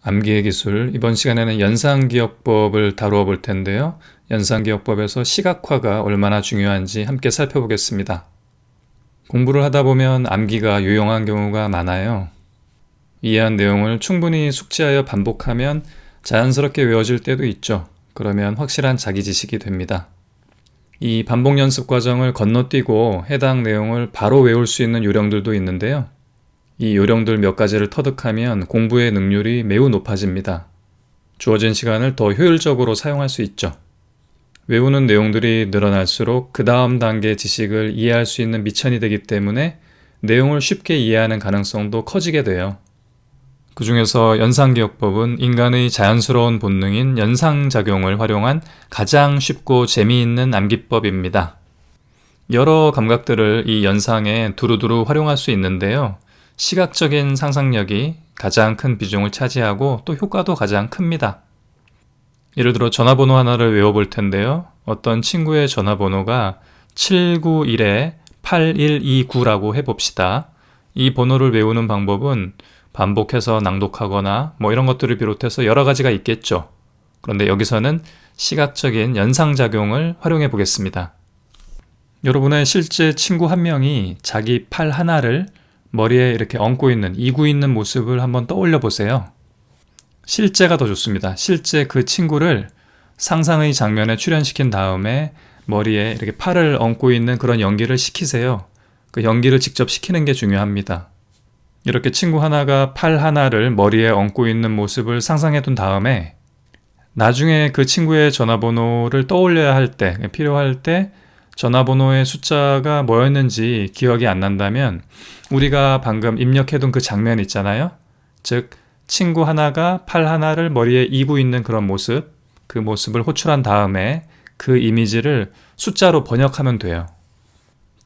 암기의 기술, 이번 시간에는 연상기억법을 다루어 볼 텐데요. 연상기억법에서 시각화가 얼마나 중요한지 함께 살펴보겠습니다. 공부를 하다 보면 암기가 유용한 경우가 많아요. 이해한 내용을 충분히 숙지하여 반복하면 자연스럽게 외워질 때도 있죠. 그러면 확실한 자기 지식이 됩니다. 이 반복 연습 과정을 건너뛰고 해당 내용을 바로 외울 수 있는 요령들도 있는데요. 이 요령들 몇 가지를 터득하면 공부의 능률이 매우 높아집니다. 주어진 시간을 더 효율적으로 사용할 수 있죠. 외우는 내용들이 늘어날수록 그 다음 단계 지식을 이해할 수 있는 미천이 되기 때문에 내용을 쉽게 이해하는 가능성도 커지게 돼요. 그 중에서 연상기억법은 인간의 자연스러운 본능인 연상작용을 활용한 가장 쉽고 재미있는 암기법입니다. 여러 감각들을 이 연상에 두루두루 활용할 수 있는데요. 시각적인 상상력이 가장 큰 비중을 차지하고 또 효과도 가장 큽니다. 예를 들어 전화번호 하나를 외워볼 텐데요. 어떤 친구의 전화번호가 791-8129라고 해봅시다. 이 번호를 외우는 방법은 반복해서 낭독하거나 이런 것들을 비롯해서 여러 가지가 있겠죠. 그런데 여기서는 시각적인 연상작용을 활용해 보겠습니다. 여러분의 실제 친구 한 명이 자기 팔 하나를 머리에 이렇게 얹고 있는, 이고 있는 모습을 한번 떠올려 보세요. 실제가 더 좋습니다. 실제 그 친구를 상상의 장면에 출연시킨 다음에 머리에 이렇게 팔을 얹고 있는 그런 연기를 시키세요. 그 연기를 직접 시키는 게 중요합니다. 이렇게 친구 하나가 팔 하나를 머리에 얹고 있는 모습을 상상해 둔 다음에 나중에 그 친구의 전화번호를 떠올려야 할 때, 필요할 때 전화번호의 숫자가 뭐였는지 기억이 안 난다면 우리가 방금 입력해둔 그 장면 있잖아요. 즉 친구 하나가 팔 하나를 머리에 이고 있는 그런 모습, 그 모습을 호출한 다음에 그 이미지를 숫자로 번역하면 돼요.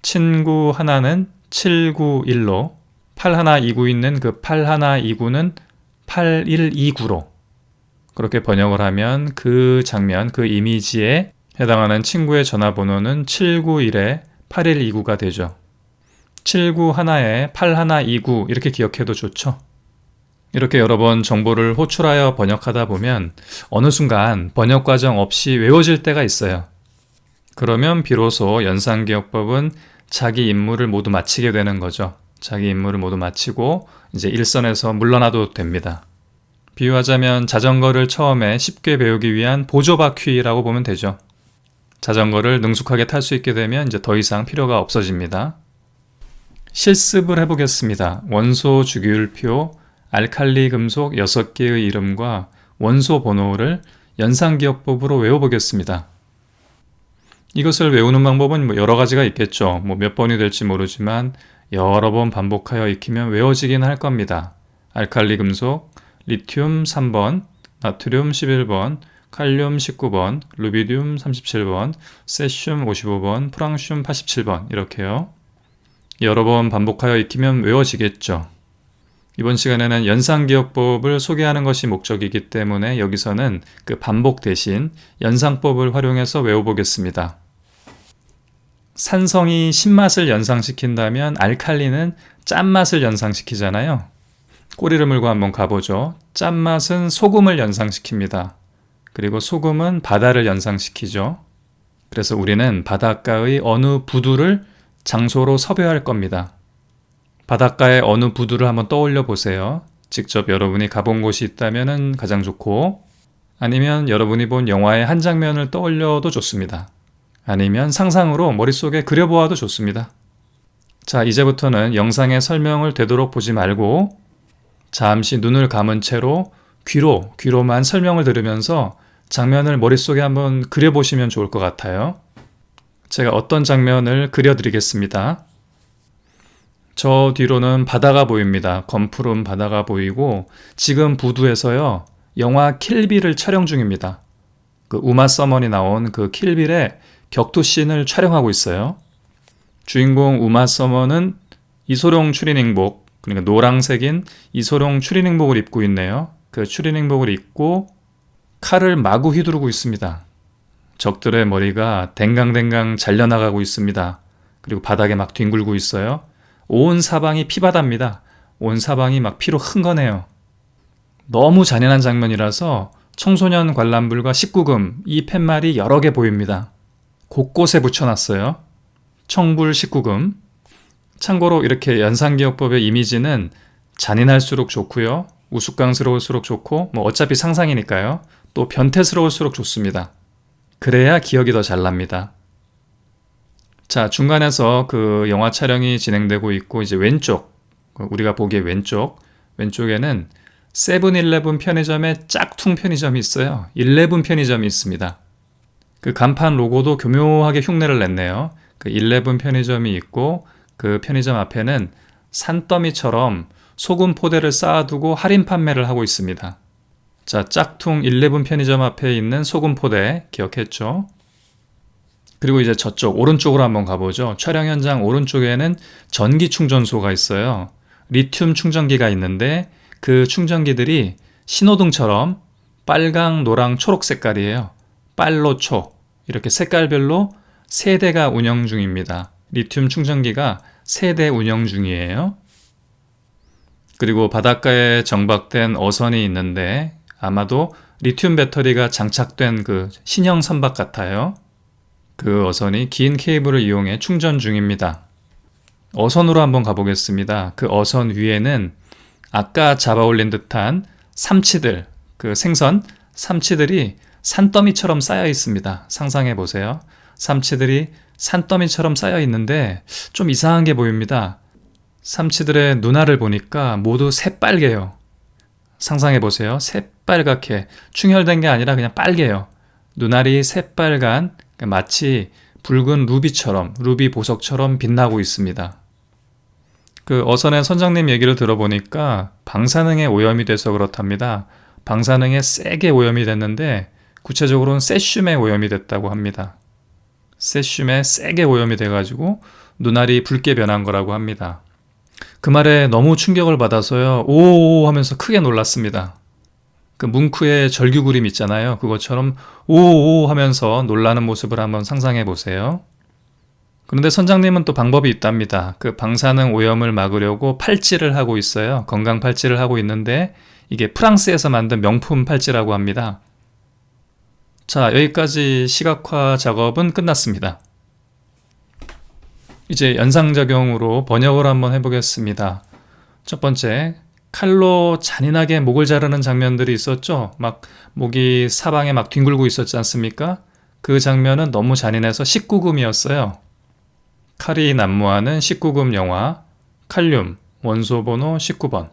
친구 하나는 791로, 팔 하나 이고 있는 그 팔 하나 이구는 8129로 그렇게 번역을 하면 그 장면, 그 이미지에 해당하는 친구의 전화번호는 791-8129가 되죠. 79 하나에 8129 이렇게 기억해도 좋죠. 이렇게 여러 번 정보를 호출하여 번역하다 보면 어느 순간 번역 과정 없이 외워질 때가 있어요. 그러면 비로소 연상기억법은 자기 임무를 모두 마치게 되는 거죠. 자기 임무를 모두 마치고 이제 일선에서 물러나도 됩니다. 비유하자면 자전거를 처음에 쉽게 배우기 위한 보조바퀴라고 보면 되죠. 자전거를 능숙하게 탈 수 있게 되면 이제 더 이상 필요가 없어집니다. 실습을 해보겠습니다. 원소 주기율표, 알칼리 금속 6개의 이름과 원소 번호를 연상기억법으로 외워보겠습니다. 이것을 외우는 방법은 여러 가지가 있겠죠. 몇 번이 될지 모르지만 여러 번 반복하여 익히면 외워지긴 할 겁니다. 알칼리 금속, 리튬 3번, 나트륨 11번, 칼륨 19번, 루비듐 37번, 세슘 55번, 프랑슘 87번 이렇게요. 여러 번 반복하여 익히면 외워지겠죠. 이번 시간에는 연상기억법을 소개하는 것이 목적이기 때문에 여기서는 그 반복 대신 연상법을 활용해서 외워보겠습니다. 산성이 신맛을 연상시킨다면 알칼리는 짠맛을 연상시키잖아요. 꼬리를 물고 한번 가보죠. 짠맛은 소금을 연상시킵니다. 그리고 소금은 바다를 연상시키죠. 그래서 우리는 바닷가의 어느 부두를 장소로 섭외할 겁니다. 바닷가의 어느 부두를 한번 떠올려 보세요. 직접 여러분이 가본 곳이 있다면 가장 좋고, 아니면 여러분이 본 영화의 한 장면을 떠올려도 좋습니다. 아니면 상상으로 머릿속에 그려보아도 좋습니다. 자, 이제부터는 영상의 설명을 되도록 보지 말고 잠시 눈을 감은 채로 귀로만 설명을 들으면서 장면을 머릿속에 한번 그려보시면 좋을 것 같아요. 제가 어떤 장면을 그려드리겠습니다. 저 뒤로는 바다가 보입니다. 검푸른 바다가 보이고 지금 부두에서요. 영화 킬빌을 촬영 중입니다. 그 우마 서먼이 나온 그 킬빌의 격투씬을 촬영하고 있어요. 주인공 우마 서먼은 이소룡 추리닝복, 그러니까 노란색인 이소룡 추리닝복을 입고 있네요. 그 추리닝복을 입고 칼을 마구 휘두르고 있습니다. 적들의 머리가 댕강댕강 잘려나가고 있습니다. 그리고 바닥에 막 뒹굴고 있어요. 온 사방이 피바다입니다. 온 사방이 막 피로 흥건해요. 너무 잔인한 장면이라서 청소년 관람불과 19금 이 팻말이 여러 개 보입니다. 곳곳에 붙여놨어요. 청불 19금. 참고로 이렇게 연상기억법의 이미지는 잔인할수록 좋고요. 우스꽝스러울수록 좋고 뭐 어차피 상상이니까요. 또 변태스러울수록 좋습니다. 그래야 기억이 더 잘 납니다. 자, 중간에서 그 영화 촬영이 진행되고 있고 이제 왼쪽, 우리가 보기에 왼쪽에는 세븐일레븐 편의점에 짝퉁 편의점이 있어요. 11 편의점이 있습니다. 그 간판 로고도 교묘하게 흉내를 냈네요. 그 11 편의점이 있고 그 편의점 앞에는 산더미처럼 소금 포대를 쌓아두고 할인 판매를 하고 있습니다. 자, 짝퉁 11 편의점 앞에 있는 소금 포대 기억했죠? 그리고 이제 저쪽 오른쪽으로 한번 가보죠. 촬영 현장 오른쪽에는 전기 충전소가 있어요. 리튬 충전기가 있는데 그 충전기들이 신호등처럼 빨강, 노랑, 초록 색깔이에요. 빨로초 이렇게 색깔별로 3대가 운영 중입니다. 리튬 충전기가 3대 운영 중이에요. 그리고 바닷가에 정박된 어선이 있는데 아마도 리튬 배터리가 장착된 그 신형 선박 같아요. 그 어선이 긴 케이블을 이용해 충전 중입니다. 어선으로 한번 가보겠습니다. 그 어선 위에는 아까 잡아올린 듯한 삼치들, 그 생선, 삼치들이 산더미처럼 쌓여 있습니다. 상상해 보세요. 삼치들이 산더미처럼 쌓여 있는데 좀 이상한 게 보입니다. 삼치들의 눈알을 보니까 모두 새빨개요. 상상해 보세요. 새빨갛게 충혈된 게 아니라 그냥 빨개요. 눈알이 새빨간 마치 붉은 루비처럼 루비 보석처럼 빛나고 있습니다. 그 어선의 선장님 얘기를 들어보니까 방사능에 오염이 돼서 그렇답니다. 방사능에 세게 오염이 됐는데 구체적으로는 세슘에 오염이 됐다고 합니다. 세슘에 세게 오염이 돼가지고 눈알이 붉게 변한 거라고 합니다. 그 말에 너무 충격을 받아서요. 오오오 하면서 크게 놀랐습니다. 그 뭉크의 절규 그림 있잖아요. 그것처럼 오오오 하면서 놀라는 모습을 한번 상상해 보세요. 그런데 선장님은 또 방법이 있답니다. 그 방사능 오염을 막으려고 팔찌를 하고 있어요. 건강 팔찌를 하고 있는데 이게 프랑스에서 만든 명품 팔찌라고 합니다. 자, 여기까지 시각화 작업은 끝났습니다. 이제 연상작용으로 번역을 한번 해보겠습니다. 첫 번째, 칼로 잔인하게 목을 자르는 장면들이 있었죠. 막 목이 사방에 막 뒹굴고 있었지 않습니까? 그 장면은 너무 잔인해서 19금이었어요. 칼이 난무하는 19금 영화, 칼륨, 원소 번호 19번.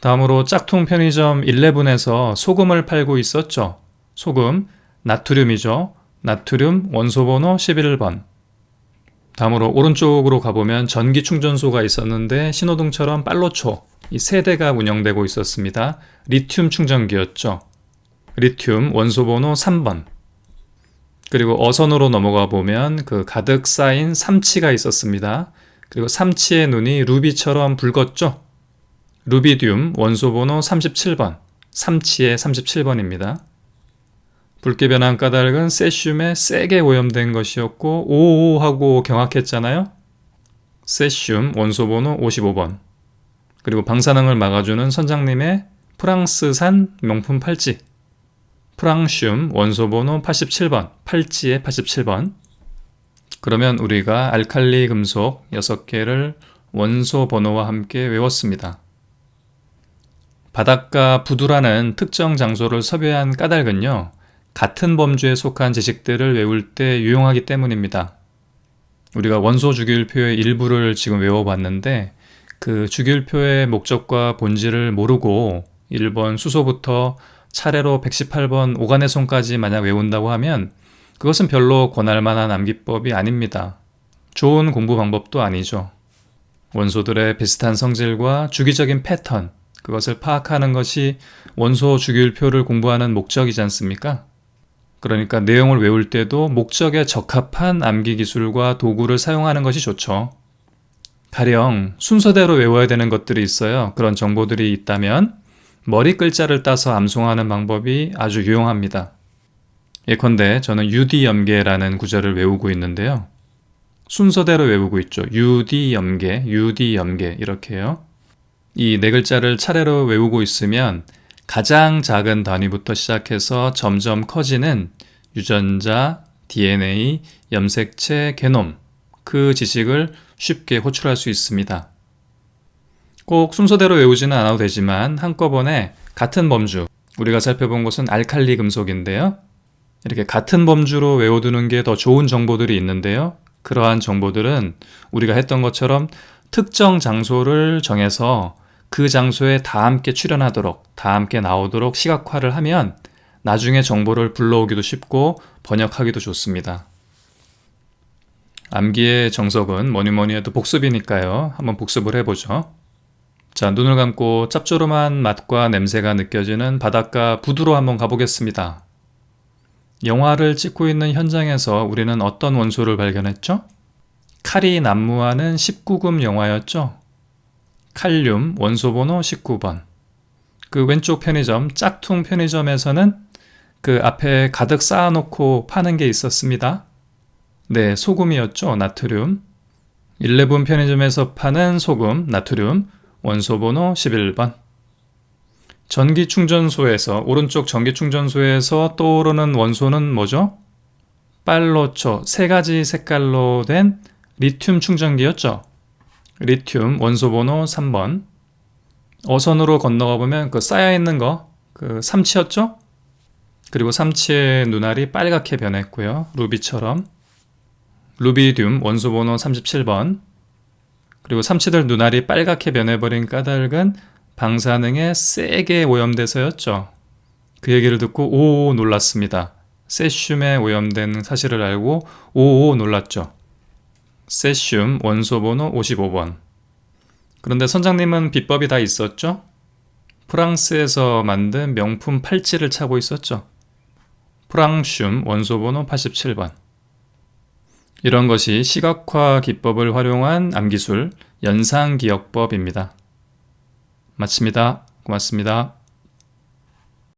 다음으로 짝퉁 편의점 11에서 소금을 팔고 있었죠. 소금, 나트륨이죠. 나트륨, 원소 번호 11번. 다음으로 오른쪽으로 가보면 전기 충전소가 있었는데 신호등처럼 빨로초, 이 3대가 운영되고 있었습니다. 리튬 충전기였죠. 리튬, 원소 번호 3번. 그리고 어선으로 넘어가 보면 그 가득 쌓인 삼치가 있었습니다. 그리고 삼치의 눈이 루비처럼 붉었죠. 루비듐, 원소 번호 37번. 삼치의 37번입니다. 붉게 변한 까닭은 세슘에 세게 오염된 것이었고 오오 하고 경악했잖아요. 세슘, 원소 번호 55번. 그리고 방사능을 막아주는 선장님의 프랑스산 명품 팔찌. 프랑슘, 원소 번호 87번. 팔찌의 87번. 그러면 우리가 알칼리 금속 6개를 원소 번호와 함께 외웠습니다. 바닷가 부두라는 특정 장소를 섭외한 까닭은요. 같은 범주에 속한 지식들을 외울 때 유용하기 때문입니다. 우리가 원소 주기율표의 일부를 지금 외워봤는데 그 주기율표의 목적과 본질을 모르고 1번 수소부터 차례로 118번 오간의 손까지 만약 외운다고 하면 그것은 별로 권할 만한 암기법이 아닙니다. 좋은 공부 방법도 아니죠. 원소들의 비슷한 성질과 주기적인 패턴, 그것을 파악하는 것이 원소 주기율표를 공부하는 목적이지 않습니까? 그러니까 내용을 외울 때도 목적에 적합한 암기 기술과 도구를 사용하는 것이 좋죠. 가령 순서대로 외워야 되는 것들이 있어요. 그런 정보들이 있다면 머리 글자를 따서 암송하는 방법이 아주 유용합니다. 예컨대 저는 유디염계라는 구절을 외우고 있는데요. 순서대로 외우고 있죠. 유디염계, 유디염계 이렇게요. 이 네 글자를 차례로 외우고 있으면 가장 작은 단위부터 시작해서 점점 커지는 유전자, DNA, 염색체, 게놈, 그 지식을 쉽게 호출할 수 있습니다. 꼭 순서대로 외우지는 않아도 되지만 한꺼번에 같은 범주, 우리가 살펴본 것은 알칼리 금속인데요. 이렇게 같은 범주로 외워두는 게 더 좋은 정보들이 있는데요. 그러한 정보들은 우리가 했던 것처럼 특정 장소를 정해서 그 장소에 다 함께 출현하도록, 다 함께 나오도록 시각화를 하면 나중에 정보를 불러오기도 쉽고 번역하기도 좋습니다. 암기의 정석은 뭐니 해도 복습이니까요. 한번 복습을 해보죠. 자, 눈을 감고 짭조름한 맛과 냄새가 느껴지는 바닷가 부두로 한번 가보겠습니다. 영화를 찍고 있는 현장에서 우리는 어떤 원소를 발견했죠? 칼이 난무하는 19금 영화였죠? 칼륨 원소번호 19번. 그 왼쪽 편의점, 짝퉁 편의점에서는 그 앞에 가득 쌓아놓고 파는 게 있었습니다. 네, 소금이었죠. 나트륨. 11 편의점에서 파는 소금, 나트륨, 원소번호 11번. 전기충전소에서, 오른쪽 전기충전소에서 떠오르는 원소는 뭐죠? 빨로초, 3가지 색깔로 된 리튬 충전기였죠. 리튬, 원소번호 3번. 어선으로 건너가 보면 그 쌓여있는 거, 그 삼치였죠? 그리고 삼치의 눈알이 빨갛게 변했고요. 루비처럼. 루비듐, 원소번호 37번. 그리고 삼치들 눈알이 빨갛게 변해버린 까닭은 방사능에 세게 오염돼서였죠. 그 얘기를 듣고 오오 놀랐습니다. 세슘에 오염된 사실을 알고 오오 놀랐죠. 세슘, 원소번호 55번. 그런데 선장님은 비법이 다 있었죠? 프랑스에서 만든 명품 팔찌를 차고 있었죠. 프랑슘, 원소번호 87번. 이런 것이 시각화 기법을 활용한 암기술, 연상기억법입니다. 마칩니다. 고맙습니다.